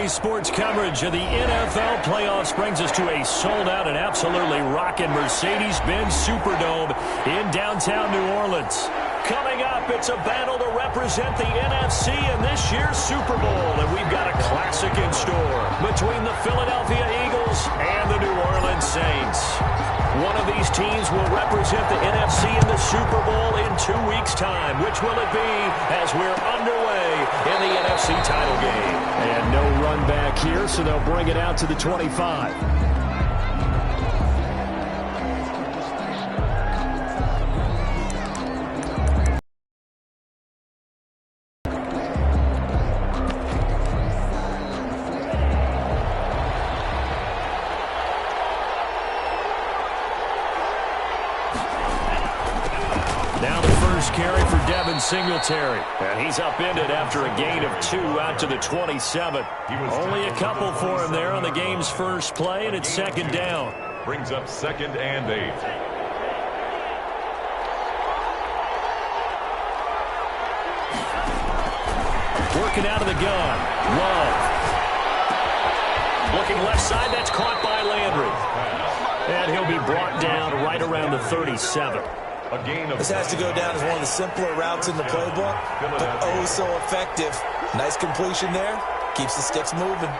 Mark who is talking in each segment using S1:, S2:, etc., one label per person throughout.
S1: Today's sports coverage of the NFL playoffs brings us to a sold-out and absolutely rocking Mercedes-Benz Superdome in downtown New Orleans. Coming up, it's a battle to represent the NFC in this year's Super Bowl, and we've got a classic in store between the Philadelphia Eagles and the New Orleans Saints. One of these teams will represent the NFC in the Super Bowl in 2 weeks' time. Which will it be as we're underway in the NFC title game? And no run back here, so they'll bring it out to the 25. Carry for Devin Singletary. And he's upended after a gain of 2 out to the 27. Only a couple for him there on the game's first play, and it's second down.
S2: Brings up 2nd and 8.
S1: Working out of the gun. Love. Looking left side. That's caught by Landry. And he'll be brought down right around the 37.
S3: This has to go down as one of the simpler routes in the playbook, but oh so effective. Nice completion there. Keeps the sticks moving.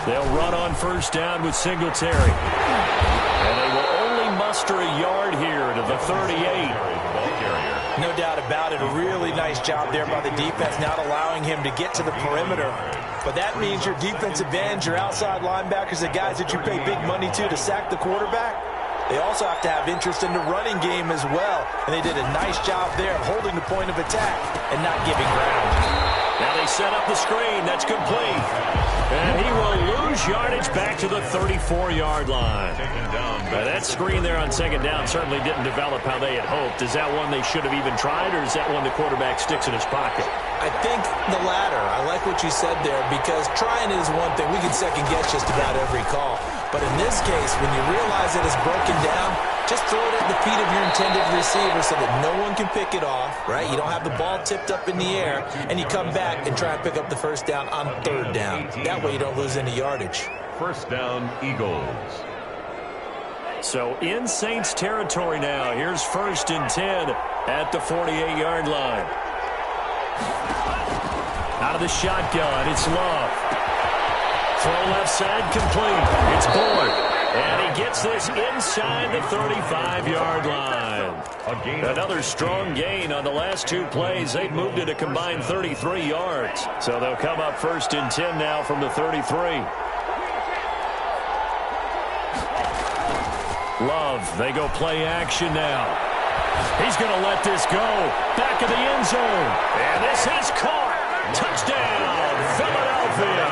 S1: They'll run on first down with Singletary. And they will only muster a yard here to the 38.
S3: No doubt about it. A really nice job there by the defense, not allowing him to get to the perimeter. But that means your defensive ends, your outside linebackers, the guys that you pay big money to sack the quarterback, they also have to have interest in the running game as well. And they did a nice job there of holding the point of attack and not giving ground.
S1: Now they set up the screen. That's complete. And he will lose yardage back to the 34-yard line. Now that screen there on second down certainly didn't develop how they had hoped. Is that one they should have even tried, or is that one the quarterback sticks in his pocket?
S3: I think the latter. I like what you said there, because trying is one thing. We can second-guess just about every call. But in this case, when you realize that it's broken down, just throw it at the feet of your intended receiver so that no one can pick it off, right? You don't have the ball tipped up in the air, and you come back and try and pick up the first down on third down. That way you don't lose any yardage.
S2: First down, Eagles.
S1: So in Saints territory now. Here's 1st and 10 at the 48-yard line. Out of the shotgun, it's Love. Throw left side complete. It's Boyd. And he gets this inside the 35-yard line. Another strong gain on the last 2 plays. They've moved it a combined 33 yards. So they'll come up 1st and 10 now from the 33. Love, they go play action now. He's going to let this go. Back of the end zone. And this is caught. Touchdown, Philadelphia.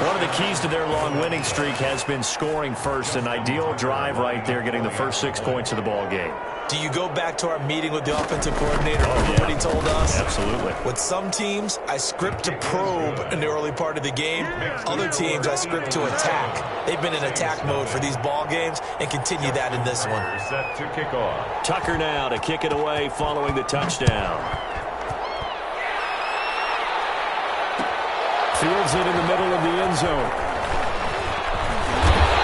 S1: One of the keys to their long winning streak has been scoring first. An ideal drive right there, getting the first 6 points of the ball game.
S3: Do you go back to our meeting with the offensive coordinator? Remember what he told us?
S1: Absolutely.
S3: With some teams, I script to probe in the early part of the game. Other teams, I script to attack. They've been in attack mode for these ball games and continue that in this one.
S2: Set to kick off.
S1: Tucker now to kick it away following the touchdown. Fields it in the middle of the end zone.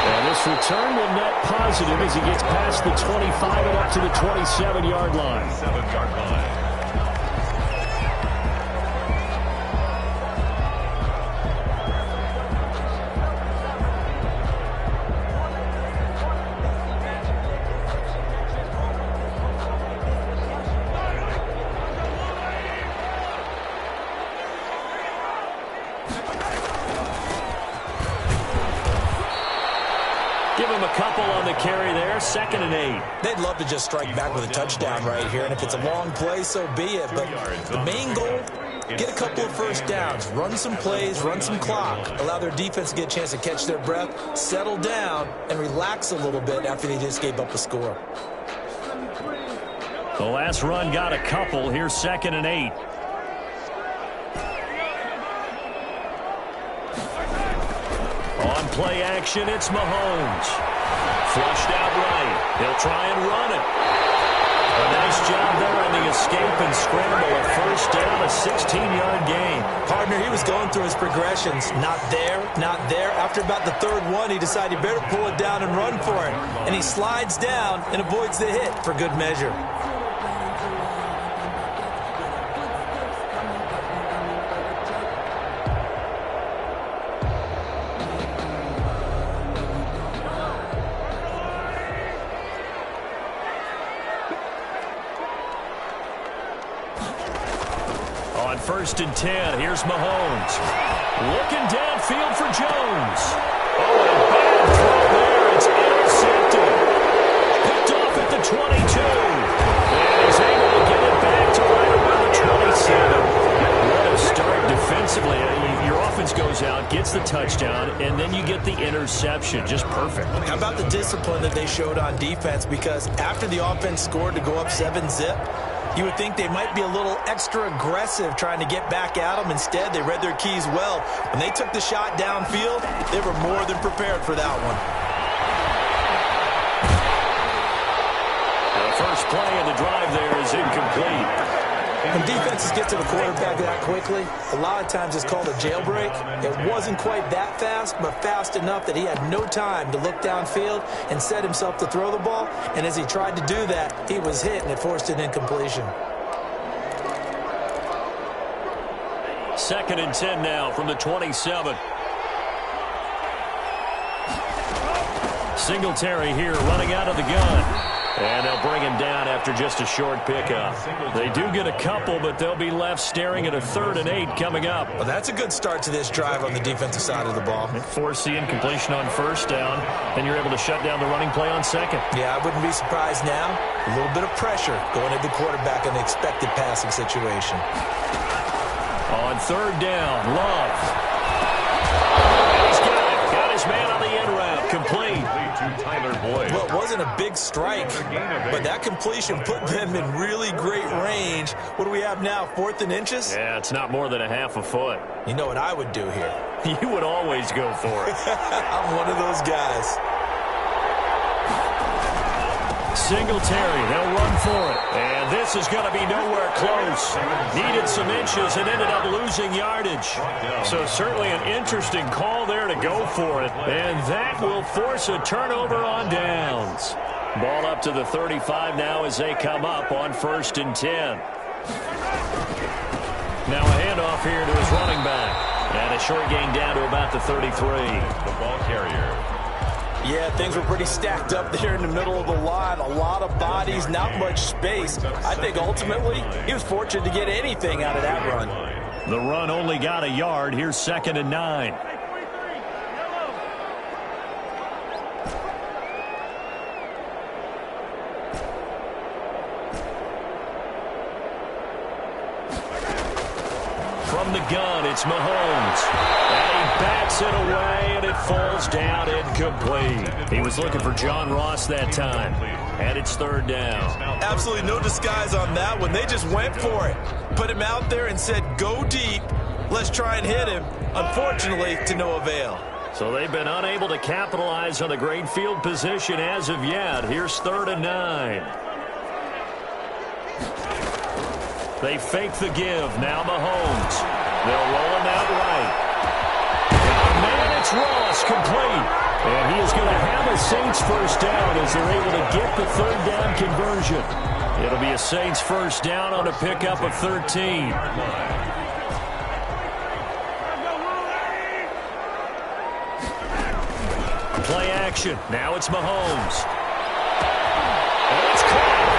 S1: And this return will net positive as he gets past the 25 and up to the 27-yard line.
S2: 7-yard line.
S1: Give him a couple on the carry there. 2nd and 8.
S3: They'd love to just strike back with a touchdown right here, and if it's a long play, so be it. But the main goal, get a couple of first downs, run some plays, run some clock, allow their defense to get a chance to catch their breath, settle down, and relax a little bit after they just gave up a score.
S1: The last run got a couple. Here's 2nd and 8. On play action, it's Mahomes. Flushed out right. He'll try and run it. A nice job there on the escape and scramble. A first down, a 16-yard gain.
S3: partner. He was going through his progressions. Not there, not there. After about the third one, he decided he better pull it down and run for it. And he slides down and avoids the hit for good measure.
S1: On 1st and 10, here's Mahomes. Looking downfield for Jones. Oh, a bad throw there. It's intercepted. Picked off at the 22. And he's able to get it back to right around the 27. What a start defensively. Your offense goes out, gets the touchdown, and then you get the interception. Just perfect.
S3: How about the discipline that they showed on defense? Because after the offense scored to go up 7-zip, you would think they might be a little extra aggressive trying to get back at them. Instead, they read their keys well. When they took the shot downfield, they were more than prepared for that one.
S1: The first play of the drive there is incomplete.
S3: When defenses get to the quarterback that quickly, a lot of times it's called a jailbreak. It wasn't quite that fast, but fast enough that he had no time to look downfield and set himself to throw the ball. And as he tried to do that, he was hit, and it forced an incompletion.
S1: 2nd and 10 now from the 27. Singletary here running out of the gun. And they'll bring him down after just a short pickup. They do get a couple, but they'll be left staring at a 3rd and 8 coming up.
S3: Well, that's a good start to this drive on the defensive side of the ball.
S1: Force the incompletion on 1st down, then you're able to shut down the running play on 2nd.
S3: Yeah, I wouldn't be surprised now. A little bit of pressure going at the quarterback in the expected passing situation.
S1: On 3rd down, Love. He's got it. Got his man on the end route. Complete.
S3: Well, it wasn't a big strike, but that completion put them in really great range. What do we have now, 4th and inches?
S1: Yeah, it's not more than a half a foot.
S3: You know what I would do here?
S1: You would always go for it.
S3: I'm one of those guys.
S1: Singletary, they'll run for it. And this is going to be nowhere close. Needed some inches and ended up losing yardage. So certainly an interesting call there to go for it. And that will force a turnover on downs. Ball up to the 35 now as they come up on 1st and 10. Now a handoff here to his running back. And a short gain down to about the 33.
S2: The ball carrier.
S3: Yeah, things were pretty stacked up there in the middle of the line. A lot of bodies, not much space. I think ultimately he was fortunate to get anything out of that run.
S1: The run only got a yard. Here's 2nd and 9. From the gun, it's Mahomes. And he bats it away, and it falls down incomplete. He was looking for John Ross that time. And it's 3rd down.
S3: Absolutely no disguise on that one. They just went for it. Put him out there and said, go deep. Let's try and hit him. Unfortunately, to no avail.
S1: So they've been unable to capitalize on the great field position as of yet. Here's 3rd and 9. They fake the give. Now Mahomes. They'll roll him out right. Man, it's Ross, complete. And he is going to have a Saints 1st down as they're able to get the 3rd down conversion. It'll be a Saints 1st down on a pickup of 13. Play action. Now it's Mahomes. And it's caught.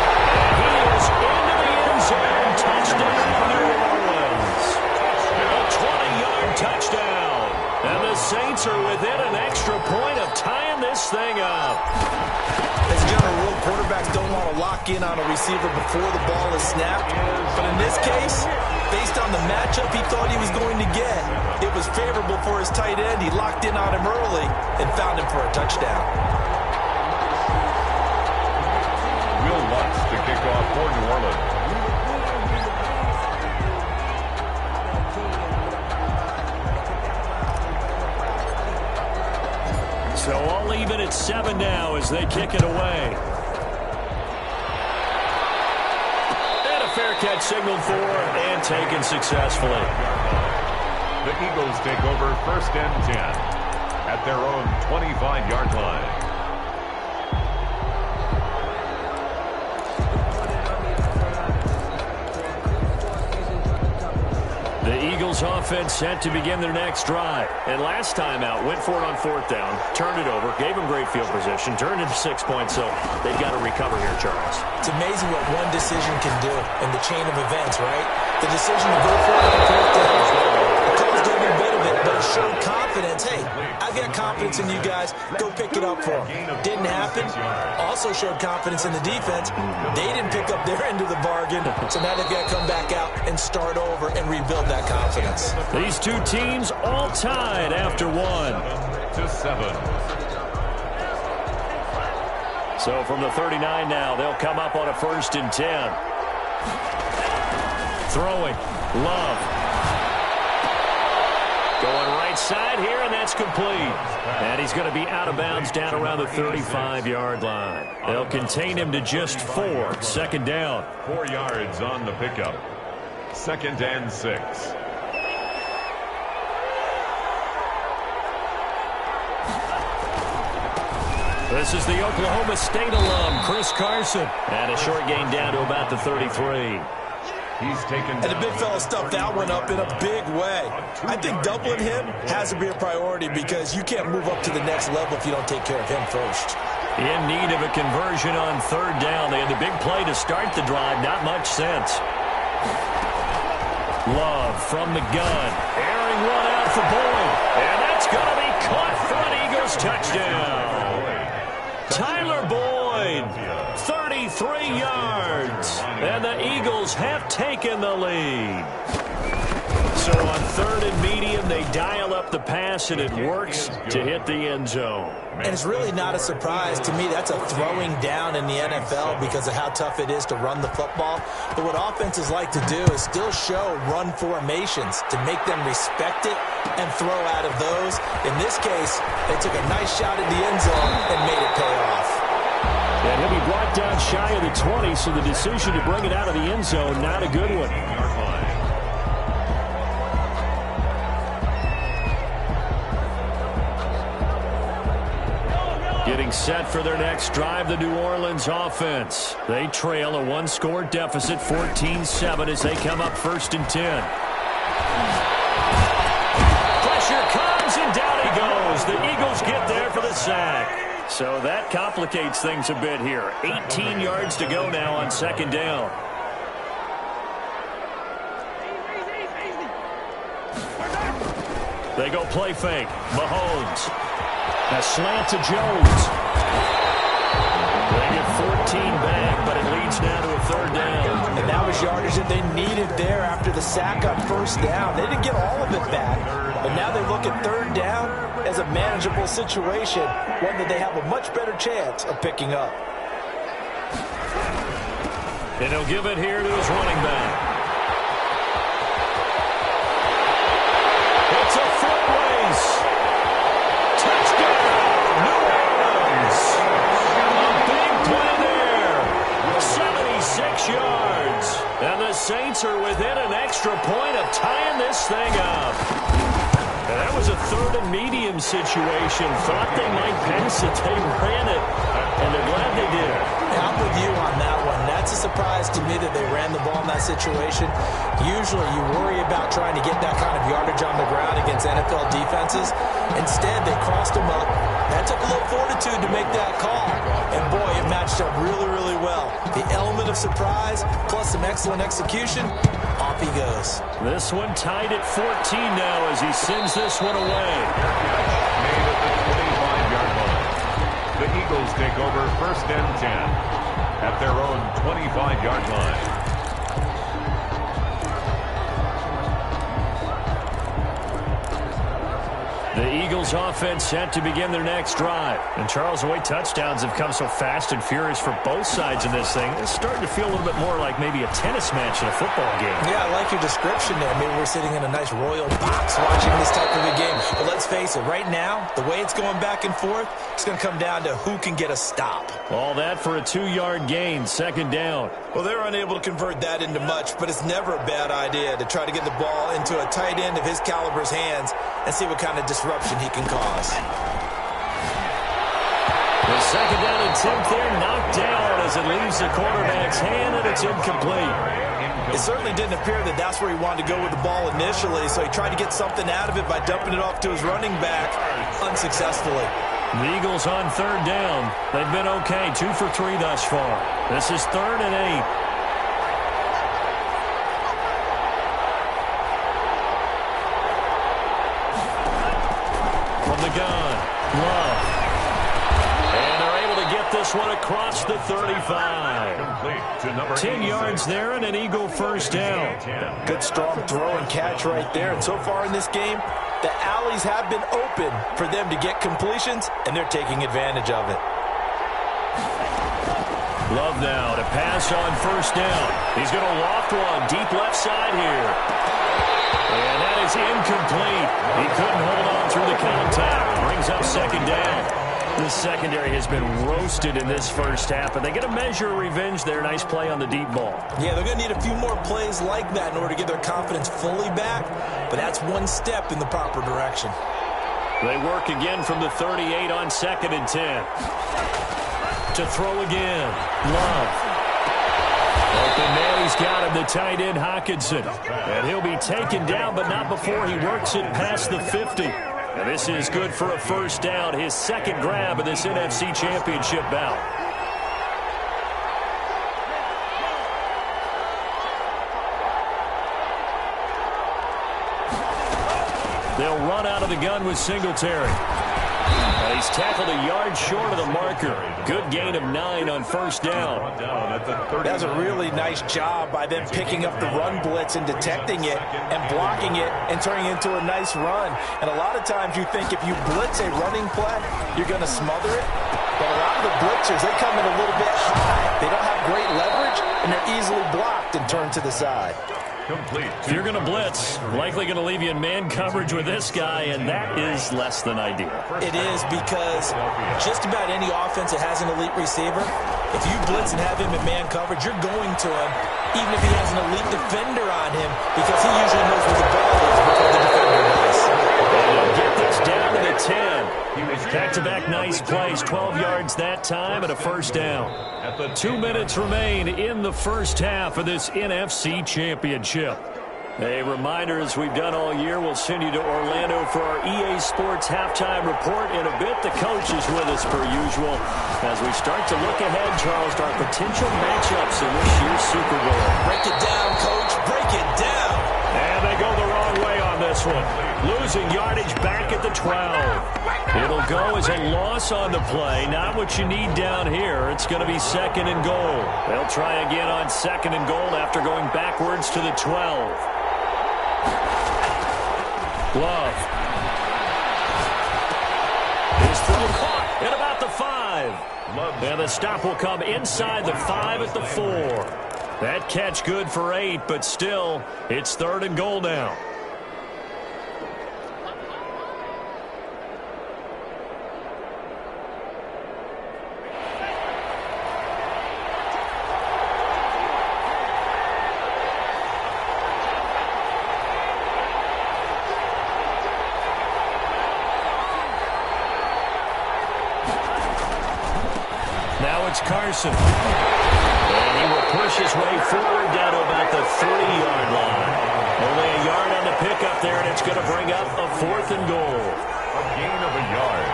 S1: And he is into the end zone. Touchdown, New Orleans. A 20-yard touchdown. And the Saints are within an extra point of tying this thing up.
S3: As a general rule, quarterbacks don't want to lock in on a receiver before the ball is snapped. But in this case, based on the matchup he thought he was going to get, it was favorable for his tight end. He locked in on him early and found him for a touchdown.
S2: Will Lutz to kick off for New Orleans.
S1: So all even at 7 now as they kick it away. And a fair catch signaled for and taken successfully.
S2: The Eagles take over 1st and 10 at their own 25-yard line.
S1: The Eagles offense set to begin their next drive. And last time out, went for it on 4th down, turned it over, gave them great field position, turned into 6 points, so they've got to recover here, Charles.
S3: It's amazing what one decision can do in the chain of events, right? The decision to go for it on 4th down. It caused every bit of it, but it showed confidence. Hey, I've got confidence in you guys. Go pick it up for them. Didn't happen. Also showed confidence in the defense. They didn't pick up their end of the bargain, so now they've got to come back out and start over and rebuild that confidence.
S1: These two teams all tied after 1.
S2: 7-7.
S1: So from the 39 now, they'll come up on a 1st and 10. Throwing. Love. Going right side here, and that's complete. And he's going to be out of bounds down around the 35-yard line. They'll contain him to just 4. 2nd down.
S2: 4 yards on the pickup. 2nd and 6.
S1: This is the Oklahoma State alum, Chris Carson. And a short gain down to about the 33.
S2: He's taken.
S3: And the big fella stuffed that one up in a big way. I think doubling him has to be a priority because you can't move up to the next level if you don't take care of him first.
S1: In need of a conversion on 3rd down. They had the big play to start the drive. Not much sense. Love from the gun. Airing one out for Boyd. And that's going to be caught for an Eagles touchdown. Tyler Boyd, 33 yards. And the Eagles have taken the lead. So on 3rd and medium, they dial up the pass, and it works to hit the end zone.
S3: And it's really not a surprise to me. That's a throwing down in the NFL because of how tough it is to run the football. But what offenses like to do is still show run formations to make them respect it and throw out of those. In this case, they took a nice shot at the end zone and made it pay off.
S1: And he'll be brought down shy of the 20, so the decision to bring it out of the end zone, not a good one. Getting set for their next drive, the New Orleans offense. They trail a 1-score deficit, 14-7, as they come up 1st and 10. Pressure comes, and down he goes. The Eagles get there for the sack. So that complicates things a bit here. 18 yards to go now on 2nd down. They go play fake. Mahomes. A slant to Jones. They get 14 back, but it leads now to a 3rd down.
S3: And that was yardage that they needed there after the sack on 1st down. They didn't get all of it back, but now they look at 3rd down as a manageable situation, one that they have a much better chance of picking up.
S1: And he'll give it here to his running back. It's a foot race. Touchdown, New Orleans. A big play there. 76 yards. And the Saints are within an extra point of tying this thing up. And that was a 3rd and medium situation. Thought they might pass it. They ran it. And they're glad they did.
S3: Yeah, I'm with you on that one. That's a surprise to me that they ran the ball in that situation. Usually you worry about trying to get that kind of yardage on the ground against NFL defenses. Instead, they crossed them up. That took a little fortitude to make that call. And boy, it matched up really, really well. The element of surprise plus some excellent execution, off he goes.
S1: This one tied at 14 now as he sends this one away.
S2: Made at the 25-yard line. The Eagles take over 1st and 10 at their own 25-yard line.
S1: The The Eagles offense set to begin their next drive. And Charles, the way touchdowns have come so fast and furious for both sides in this thing, it's starting to feel a little bit more like maybe a tennis match in a football game.
S3: Yeah, I like your description there. Maybe we're sitting in a nice royal box watching this type of a game. But let's face it, right now, the way it's going back and forth, it's going to come down to who can get a stop.
S1: All that for a 2-yard gain, second down.
S3: Well, they're unable to convert that into much, but it's never a bad idea to try to get the ball into a tight end of his caliber's hands and see what kind of disruption he can cause.
S1: The second down and 10th there, knocked down as it leaves the quarterback's hand, and it's incomplete.
S3: It certainly didn't appear that that's where he wanted to go with the ball initially, so he tried to get something out of it by dumping it off to his running back unsuccessfully.
S1: The Eagles on third down. They've been okay, 2 for 3 thus far. This is 3rd and 8. From the gun, Love. And they're able to get this one across the 35. 10 yards there and an Eagle first down.
S3: Good strong throw and catch right there. And so far in this game, the alleys have been open for them to get completions, and they're taking advantage of it.
S1: Love now to pass on first down. He's going to loft one deep left side here. And that is incomplete. He couldn't hold on through the contact. Brings up second down. The secondary has been roasted in this first half, but they get a measure of revenge there. Nice play on the deep ball.
S3: Yeah, they're going to need a few more plays like that in order to get their confidence fully back, but that's one step in the proper direction.
S1: They work again from the 38 on 2nd and 10. To throw again. Love. Open man, he's got him, the tight end Hockenson. And he'll be taken down, but not before he works it past the 50. And this is good for a first down, his second grab of this NFC Championship bout. They'll run out of the gun with Singletary. And he's tackled a yard short of the marker. Good gain of 9 on first down.
S3: That's a really nice job by them picking up the run blitz and detecting it and blocking it and turning it into a nice run. And a lot of times you think if you blitz a running play, you're going to smother it. But a lot of the blitzers, they come in a little bit high. They don't have great leverage, and they're easily blocked and turned to the side.
S1: If you're going to blitz, likely going to leave you in man coverage with this guy, and that is less than ideal.
S3: It is, because just about any offense that has an elite receiver, if you blitz and have him in man coverage, you're going to him, even if he has an elite defender on him, because he usually knows where the ball is before the defender does.
S1: And get this down to the 10. Back-to-back nice plays, 12 yards that time and a first down. 2 minutes remain in the first half of this NFC Championship. A reminder, as we've done all year, we'll send you to Orlando for our EA Sports halftime report in a bit. The coach is with us per usual as we start to look ahead, Charles, to our potential matchups in this year's Super Bowl.
S3: Break it down, Coach. Break it down.
S1: And they go the wrong way on this one. Losing yardage back at the 12. It'll go as a loss on the play. Not what you need down here. It's going to be 2nd and goal. They'll try again on 2nd and goal after going backwards to the 12. Love. His throw caught at about the 5. And the stop will come inside the 5 at the 4. That catch good for 8, but still, it's 3rd and goal now. Now it's Carson. And he will push his way forward down to about the 3-yard line. Only a yard on the pickup there, and it's going to bring up a 4th and goal.
S2: A gain of a yard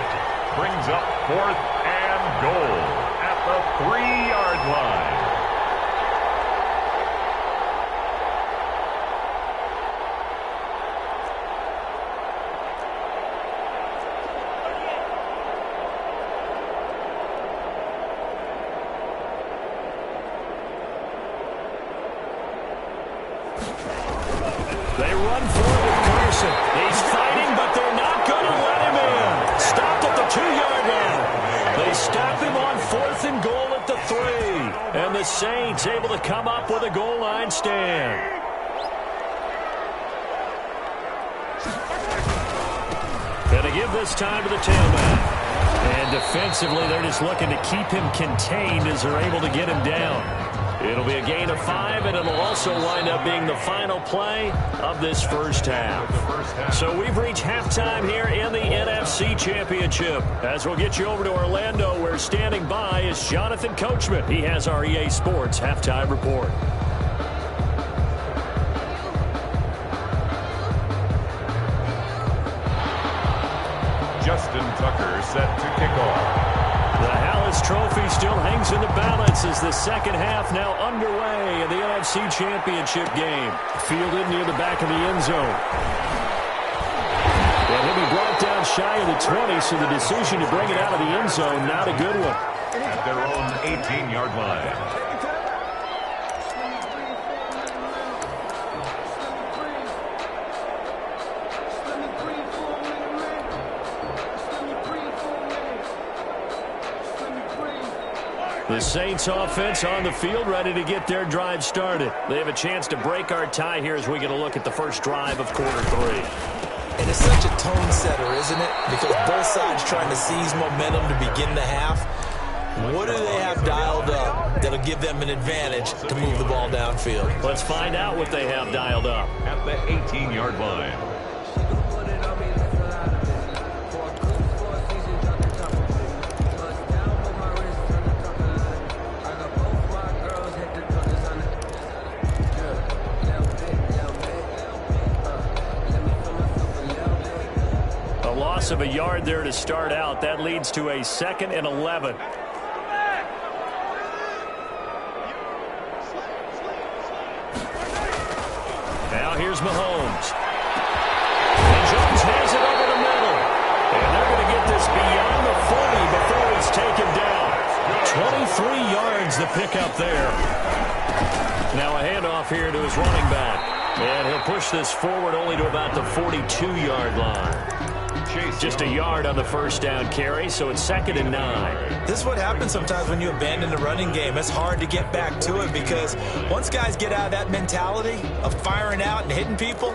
S2: brings up 4th and goal at the 3-yard line.
S1: They run forward with Carson. He's fighting, but they're not going to let three. And the Saints able to come up with a goal line stand. Going to give this time to the tailback. And defensively, they're just looking to keep him contained as they're able to get him down. It'll be a gain of 5, and it'll also wind up being the final play of this first half. So we've reached halftime here in the NFC Championship. As we'll get you over to Orlando, where standing by is Jonathan Coachman. He has our EA Sports halftime report.
S2: Justin Tucker set to kick off.
S1: The Hallis Trophy still hangs in the balance as the second half now underway in the NFC Championship game. Fielded near the back of the end zone. And he'll be brought down shy of the 20, so the decision to bring it out of the end zone, not a good one.
S2: At their own 18-yard line.
S1: The Saints offense on the field, ready to get their drive started. They have a chance to break our tie here as we get a look at the first drive of quarter 3.
S3: And it's such a tone setter, isn't it? Because both sides trying to seize momentum to begin the half. What do they have dialed up that'll give them an advantage to move the ball downfield?
S1: Let's find out what they have dialed up.
S2: At the 18-yard line.
S1: Of a yard there to start out. That leads to a 2nd and 11. Now here's Mahomes. And Jones has it over the middle. And they're going to get this beyond the 40 before he's taken down. 23 yards the pickup there. Now a handoff here to his running back. And he'll push this forward only to about the 42-yard line. Just a yard on the first down carry, so it's 2nd and 9.
S3: This is what happens sometimes when you abandon the running game. It's hard to get back to it because once guys get out of that mentality of firing out and hitting people,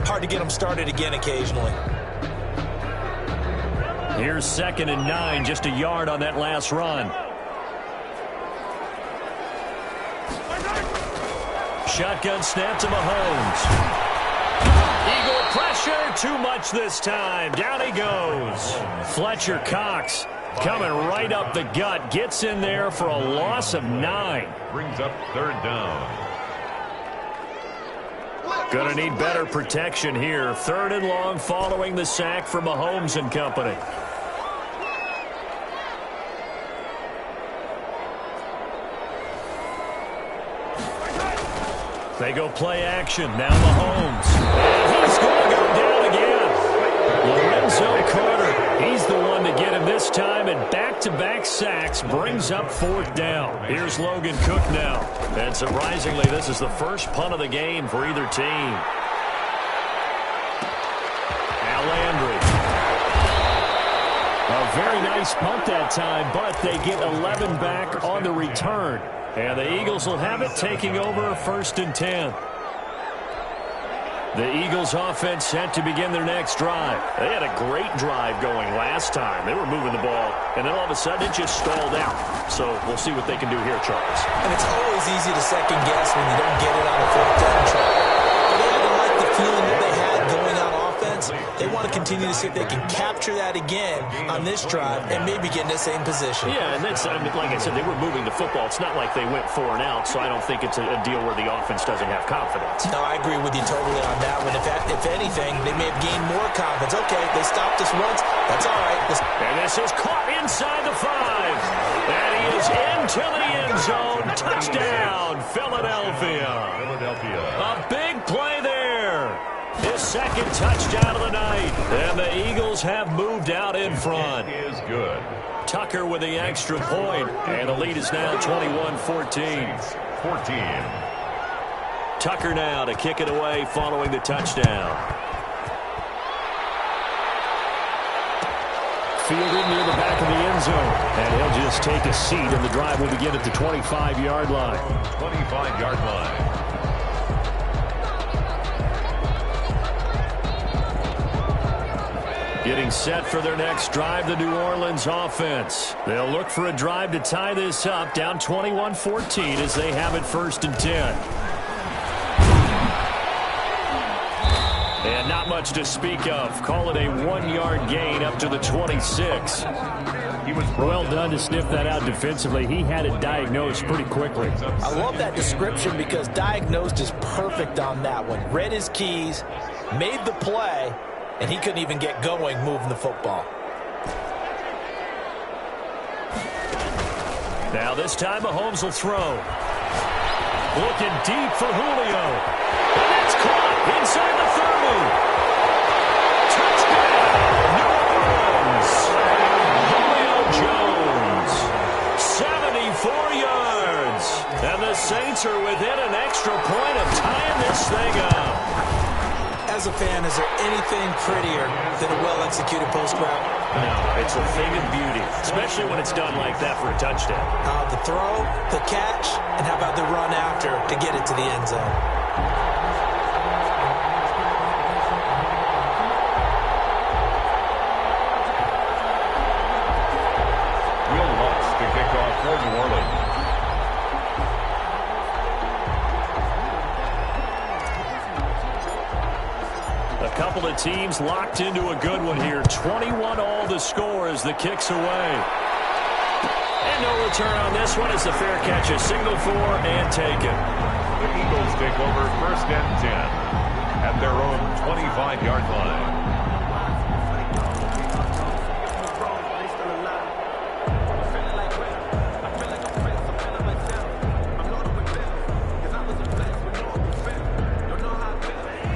S3: hard to get them started again occasionally.
S1: Here's 2nd and 9, just a yard on that last run. Shotgun snap to Mahomes. Eagle pressure, too much this time. Down he goes. Fletcher Cox coming right up the gut. Gets in there for a loss of 9.
S2: Brings up 3rd down.
S1: Gonna need better protection here. 3rd and long following the sack for Mahomes and company. They go play action. Now Mahomes. And he's going to go down again. Lorenzo Carter. He's the one to get him this time. And back-to-back sacks brings up 4th down. Here's Logan Cook now. And surprisingly, this is the first punt of the game for either team. Al Landry. A very nice punt that time, but they get 11 back on the return. And the Eagles will have it, taking over 1st and 10. The Eagles offense set to begin their next drive. They had a great drive going last time. They were moving the ball, and then all of a sudden it just stalled out. So we'll see what they can do here, Charles.
S3: And it's always easy to second guess when you don't get it on a 4th down try. But they had to like the feeling that they had going on offense. They want to continue to see if they can capture that again on this drive and maybe get in the same position.
S1: Yeah, and that's, I mean, like I said, they were moving the football. It's not like they went 4 and out, so I don't think it's a deal where the offense doesn't have confidence.
S3: No, I agree with you totally on that one. If anything, they may have gained more confidence. Okay, they stopped us once. That's all right.
S1: And this is caught inside the 5. And he is into the end zone. Touchdown, Philadelphia. A big play there. His 2nd touchdown of the night. And the Eagles have moved out in front.
S2: It is good.
S1: Tucker with the extra point. And the lead is now 21-14.
S2: 14.
S1: Tucker now to kick it away following the touchdown. fielded near the back of the end zone. And he'll just take a seat, and the drive will begin at the 25-yard line.
S2: 25-yard line.
S1: Getting set for their next drive, the New Orleans offense. They'll look for a drive to tie this up, down 21-14 as they have it 1st and 10. And not much to speak of. Call it a 1-yard gain up to the 26.
S2: He was
S1: well done to sniff that out defensively. He had it diagnosed pretty quickly.
S3: I love that description because diagnosed is perfect on that one. Read his keys, made the play, and he couldn't even get going moving the football.
S1: Now this time Mahomes will throw. Looking deep for Julio. And it's caught inside the 30. Touchdown, New Orleans. Julio Jones, 74 yards. And the Saints are within an extra point of tying this thing up.
S3: As a fan, is there anything prettier than a well-executed post route?
S1: No, it's a thing of beauty, especially when it's done like that for a touchdown.
S3: The throw, the catch, and how about the run after to get it to the end zone?
S2: Will Lutz to kick off for New Orleans.
S1: A couple of teams locked into a good one here. 21-all the score as the kick's away. And no return on this one as the fair catch is signaled for and taken.
S2: The Eagles take over 1st and 10 at their own 25-yard line.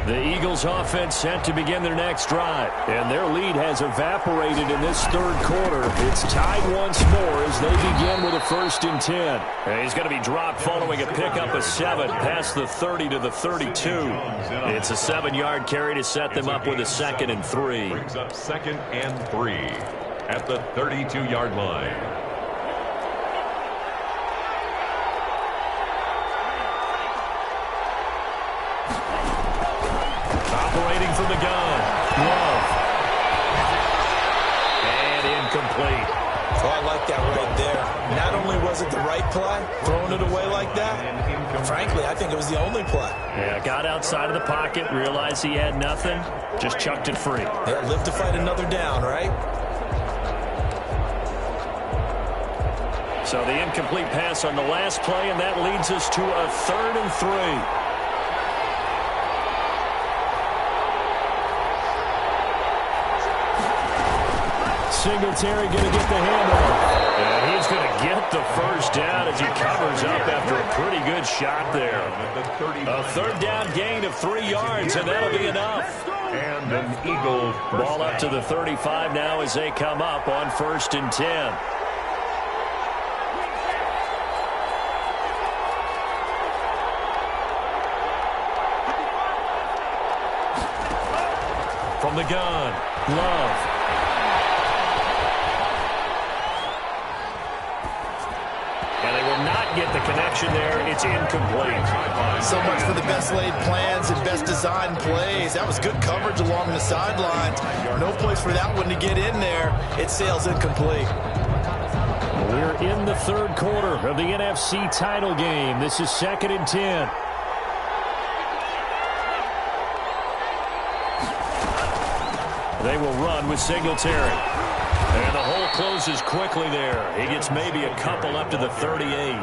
S1: The Eagles offense set to begin their next drive, and their lead has evaporated in this 3rd quarter. It's tied once more as they begin with a 1st and 10. And he's going to be dropped following a pickup of 7 past the 30 to the 32. It's a 7-yard carry to set them up with a 2nd and 3.
S2: Brings up 2nd and 3 at the 32-yard line.
S1: Operating from the gun. Love. And incomplete.
S3: Oh, I like that right there. Not only was it the right play, throwing it away like that, frankly, I think it was the only play.
S1: Yeah, got outside of the pocket, realized he had nothing, just chucked it free.
S3: Yeah, live to fight another down, right?
S1: So the incomplete pass on the last play, and that leads us to a 3rd and 3. Singletary going to get the handoff. And he's going to get the 1st down as he covers up after a pretty good shot there. A 3rd down gain of 3 yards, and that'll be enough.
S2: And an Eagle
S1: Ball up to the 35 now as they come up on 1st and 10. From the gun, Love. And they will not get the connection there. It's incomplete.
S4: So much for the best laid plans and best designed plays. That was good coverage along the sidelines. No place for that one to get in there. It sails incomplete.
S1: We're in the 3rd quarter of the NFC title game. This is 2nd and 10. They will run with Singletary. And the hole closes quickly there. He gets maybe a couple up to the 38.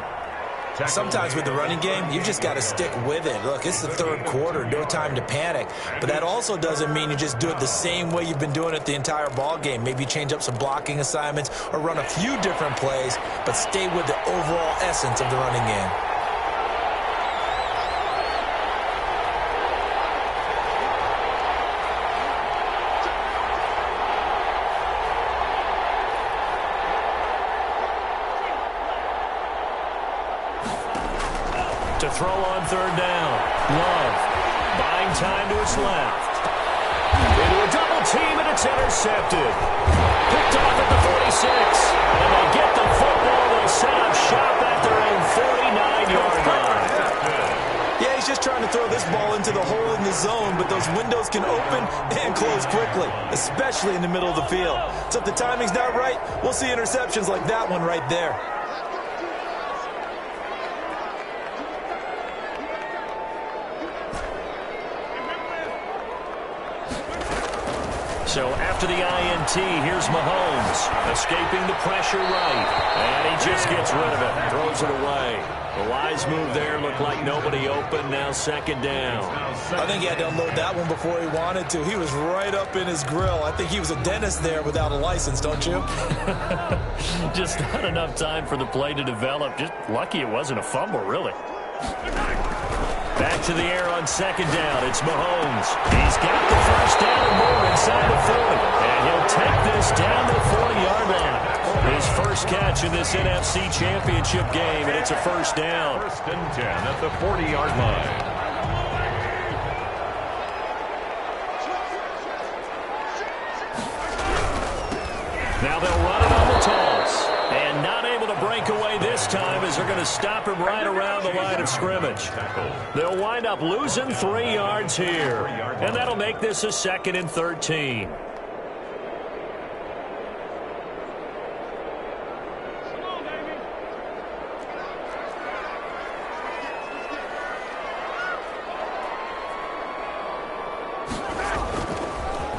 S3: Sometimes with the running game, you just got to stick with it. Look, it's the 3rd quarter, no time to panic. But that also doesn't mean you just do it the same way you've been doing it the entire ball game. Maybe change up some blocking assignments or run a few different plays, but stay with the overall essence of the running game.
S1: To throw on 3rd down. Love buying time to his left. Into a double team, and it's intercepted. Picked off at the 46. And they get the football. They'll set up shop at their own 49-yard line.
S3: Yeah, he's just trying to throw this ball into the hole in the zone, but those windows can open and close quickly, especially in the middle of the field. So if the timing's not right, we'll see interceptions like that one right there.
S1: So after the INT, here's Mahomes, escaping the pressure right. And he just gets rid of it, throws it away. The wise move there, looked like nobody open, now second down.
S3: I think he had to unload that one before he wanted to. He was right up in his grill. I think he was a dentist there without a license, don't you?
S1: Just not enough time for the play to develop. Just lucky it wasn't a fumble, really. Back to the air on second down. It's Mahomes. He's got the first down and more inside the 40. And he'll take this down to the 40-yard line. His first catch in this NFC Championship game, and it's a first down.
S2: First and 10 at the 40-yard line.
S1: Now they'll run it on the toss. And not able to break away this time as they're going to stop him right around the line of scrimmage. They'll wind up losing 3 yards here. And that'll make this a 2nd and 13.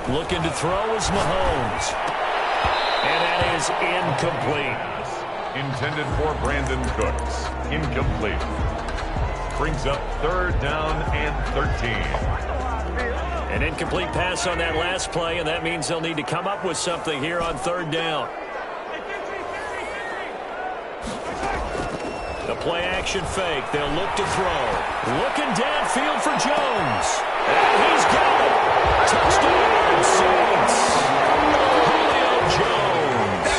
S1: Looking to throw is Mahomes. And that is incomplete.
S2: Intended for Brandon Cooks. Incomplete. Brings up 3rd down and 13.
S1: An incomplete pass on that last play, and that means they'll need to come up with something here on 3rd down. The play action fake. They'll look to throw. Looking downfield for Jones. And he's got it. Touchdown, Saints. Julio Jones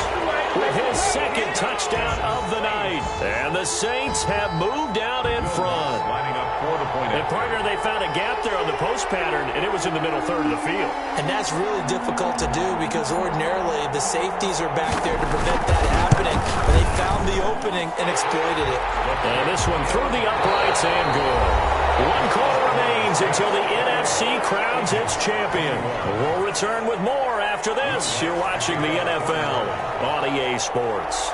S1: with his 2nd touchdown of the night. And the Saints have moved out in front.
S2: Lining up for the point.
S1: And partner, they found a gap there on the post pattern, and it was in the middle third of the field.
S3: And that's really difficult to do because ordinarily the safeties are back there to prevent that happening. But they found the opening and exploited it.
S1: And this one through the uprights and good. 1 quarter remains until the NFC crowns its champion. We'll return with more after this. You're watching the NFL on EA Sports.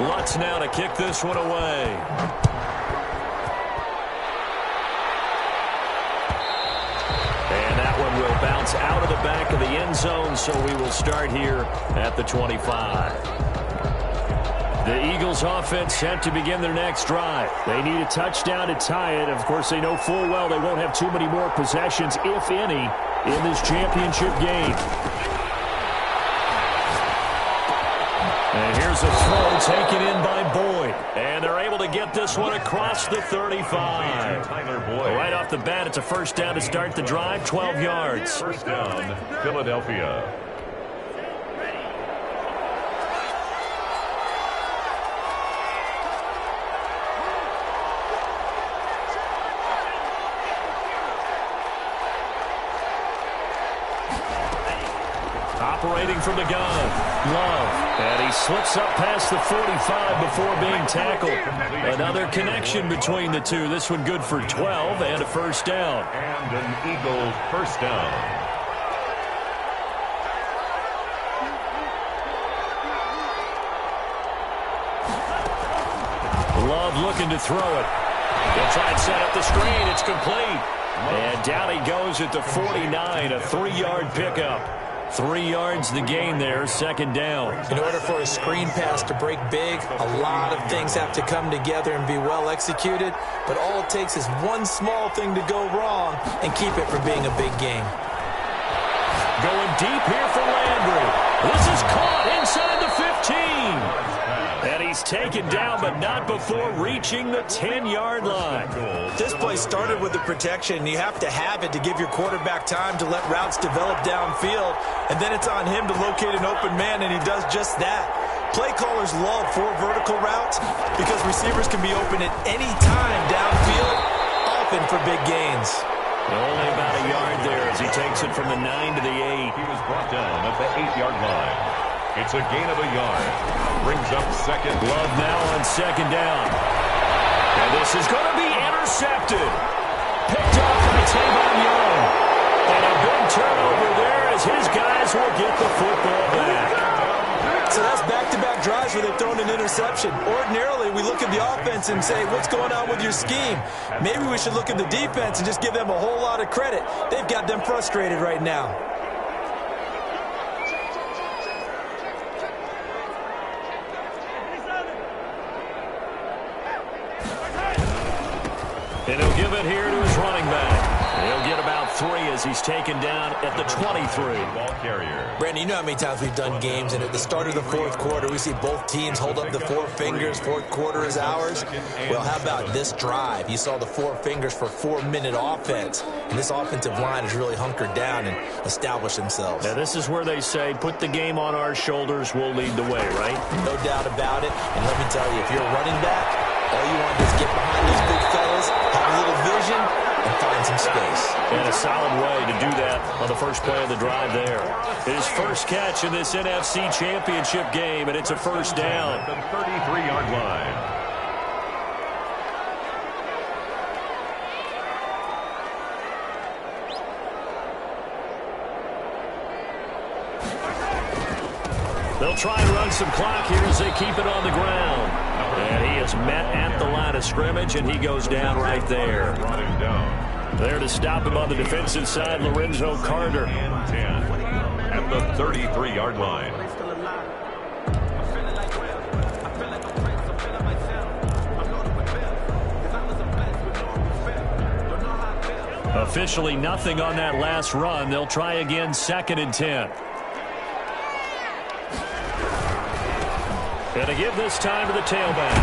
S1: Lutz now to kick this one away. And that one will bounce out of the back of the end zone, so we will start here at the 25. The Eagles offense set to begin their next drive. They need a touchdown to tie it. Of course, they know full well they won't have too many more possessions, if any, in this championship game. And here's a throw taken in by Boyd. And they're able to get this one across the 35. Right off the bat, it's a first down to start the drive, 12 yards.
S2: First down, Philadelphia.
S1: Operating from the gun, Love, and he slips up past the 45 before being tackled. Another connection between the two. This one good for 12 and a first down.
S2: And an Eagles first down.
S1: Love looking to throw it. They'll try and set up the screen. It's complete. And down he goes at the 49, a 3-yard pickup. 3 yards the gain there, second down.
S3: In order for a screen pass to break big, a lot of things have to come together and be well executed, but all it takes is one small thing to go wrong and keep it from being a big game.
S1: Going deep here for Landry. This is caught inside the 15. And he's taken down, but not before reaching the 10-yard line.
S3: This play started with the protection. You have to have it to give your quarterback time to let routes develop downfield. And then it's on him to locate an open man, and he does just that. Play callers love 4 vertical routes because receivers can be open at any time downfield, often for big gains.
S1: Only about a yard there as he takes it from the 9 to the 8.
S2: He was brought down at the 8-yard line. It's a gain of a yard. Brings up second.
S1: Love now on second down. And this is going to be intercepted. Picked up by Tavon Young. And a big turnover there as his guys will get the football back.
S3: So that's back-to-back drives where they've thrown an interception. Ordinarily, we look at the offense and say, what's going on with your scheme? Maybe we should look at the defense and just give them a whole lot of credit. They've got them frustrated right now.
S1: And he'll give it here to his running back. He'll get about 3 as he's taken down at the 23.
S2: Ball carrier.
S3: Brandon, you know how many times we've done games, and at the start of the fourth quarter, we see both teams hold up the 4 fingers. Fourth quarter is ours. Well, how about this drive? You saw the 4 fingers for 4-minute offense, and this offensive line has really hunkered down and established themselves.
S1: Now, this is where they say, put the game on our shoulders, we'll lead the way, right?
S3: No doubt about it. And let me tell you, if you're a running back, all you want to do is get behind those big fellas, have a little vision, and find some space.
S1: And a solid way to do that on the first play of the drive there. His first catch in this NFC Championship game, and it's a first down.
S2: At the 33-yard line.
S1: They'll try and run some clock here as they keep it on the ground. And he is met at the line of scrimmage, and he goes down right there.
S2: Brought him down.
S1: There to stop him on the defensive side, Lorenzo Carter.
S2: And 10 at the 33-yard line.
S1: Officially nothing on that last run. They'll try again, 2nd and 10. And to give this time to the tailback.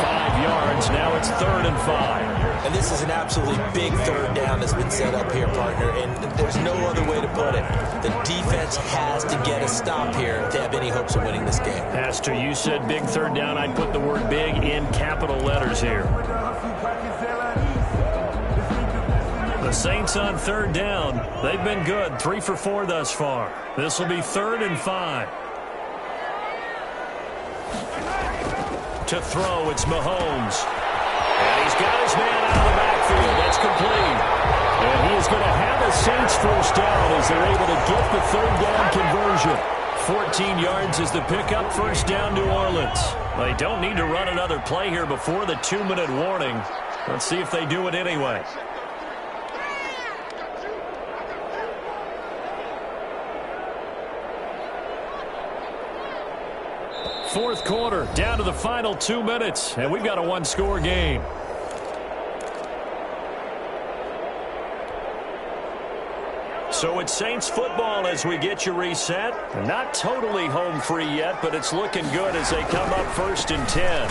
S1: 5 yards. Now it's 3rd and 5.
S3: And this is an absolutely big third down that's been set up here, partner. And there's no other way to put it. The defense has to get a stop here to have any hopes of winning this game.
S1: Has to. You said big third down. I'd put the word big in capital letters here. The Saints on 3rd down. They've been good. 3 for 4 thus far. This will be 3rd and 5. To throw, it's Mahomes. And he's got his man out of the backfield. That's complete. And he is going to have a Saints first down as they're able to get the 3rd down conversion. 14 yards is the pickup, first down, New Orleans. They don't need to run another play here before the 2-minute warning. Let's see if they do it anyway. Fourth quarter, down to the final 2 minutes, and we've got a 1-score game. So it's Saints football as we get you reset. Not totally home free yet, but it's looking good as they come up 1st and 10.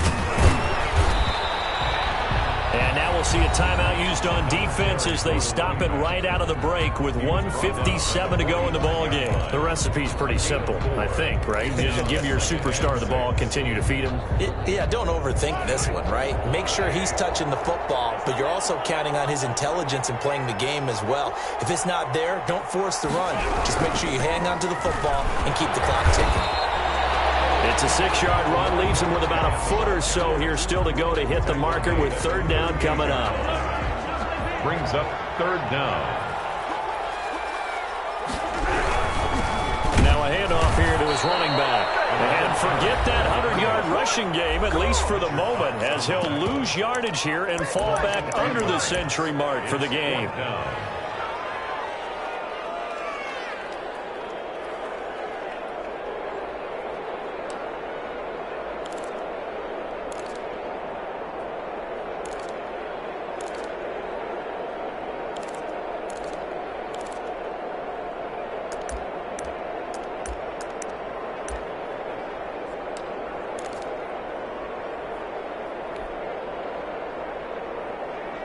S1: And now we'll see a timeout used on defense as they stop it right out of the break with 1:57 to go in the ballgame. The recipe's pretty simple, I think, right? You just give your superstar the ball, continue to feed him.
S3: Yeah, don't overthink this one, right? Make sure he's touching the football, but you're also counting on his intelligence in playing the game as well. If it's not there, don't force the run. Just make sure you hang on to the football and keep the clock ticking.
S1: It's a 6-yard run, leaves him with about a foot or so here still to go to hit the marker with 3rd down coming up.
S2: Brings up 3rd down.
S1: Now a handoff here to his running back. And forget that 100-yard rushing game, at least for the moment, as he'll lose yardage here and fall back under the century mark for the game.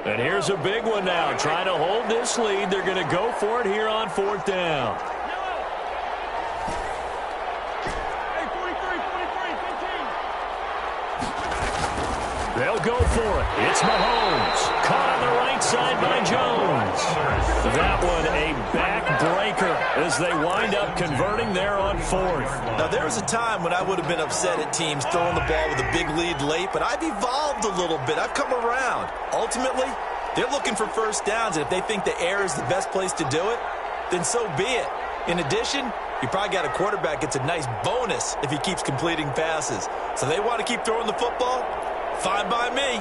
S1: And here's a big one now. Trying to hold this lead. They're going to go for it here on 4th down. They'll go for it. It's Mahomes. Caught on the right side by Jones. That one a backbreaker as they wind up converting there on fourth.
S3: Now, there was a time when I would have been upset at teams throwing the ball with a big lead late, but I've evolved a little bit. I've come around. Ultimately, they're looking for first downs, and if they think the air is the best place to do it, then so be it. In addition, you probably got a quarterback gets a nice bonus if he keeps completing passes. So they want to keep throwing the football? Fine by me.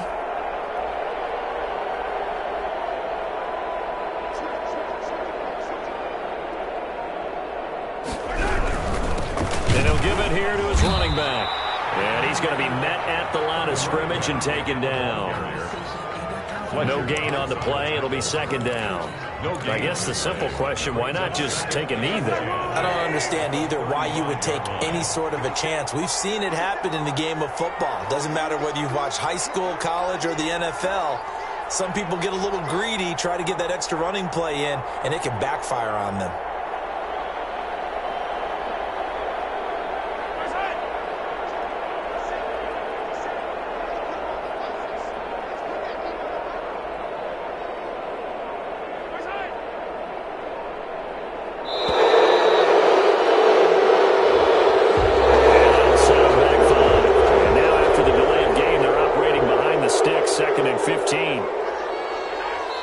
S1: And he'll give it here to his running back. And he's going to be met at the line of scrimmage and taken down. No gain on the play. It'll be second down. I guess the simple question, why not just take a knee there?
S3: I don't understand either why you would take any sort of a chance. We've seen it happen in the game of football. Doesn't matter whether you watch high school, college, or the NFL. Some people get a little greedy, try to get that extra running play in, and it can backfire on them.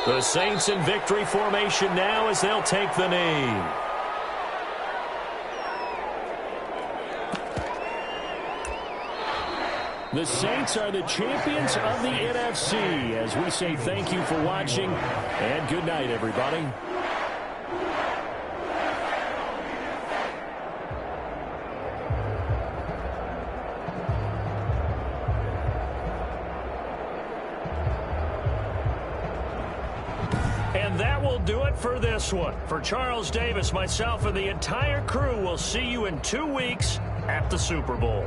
S1: The Saints in victory formation now as they'll take the knee. The Saints are the champions of the NFC as we say thank you for watching and good night, everybody. And that will do it for this one. For Charles Davis, myself, and the entire crew, we'll see you in 2 weeks at the Super Bowl.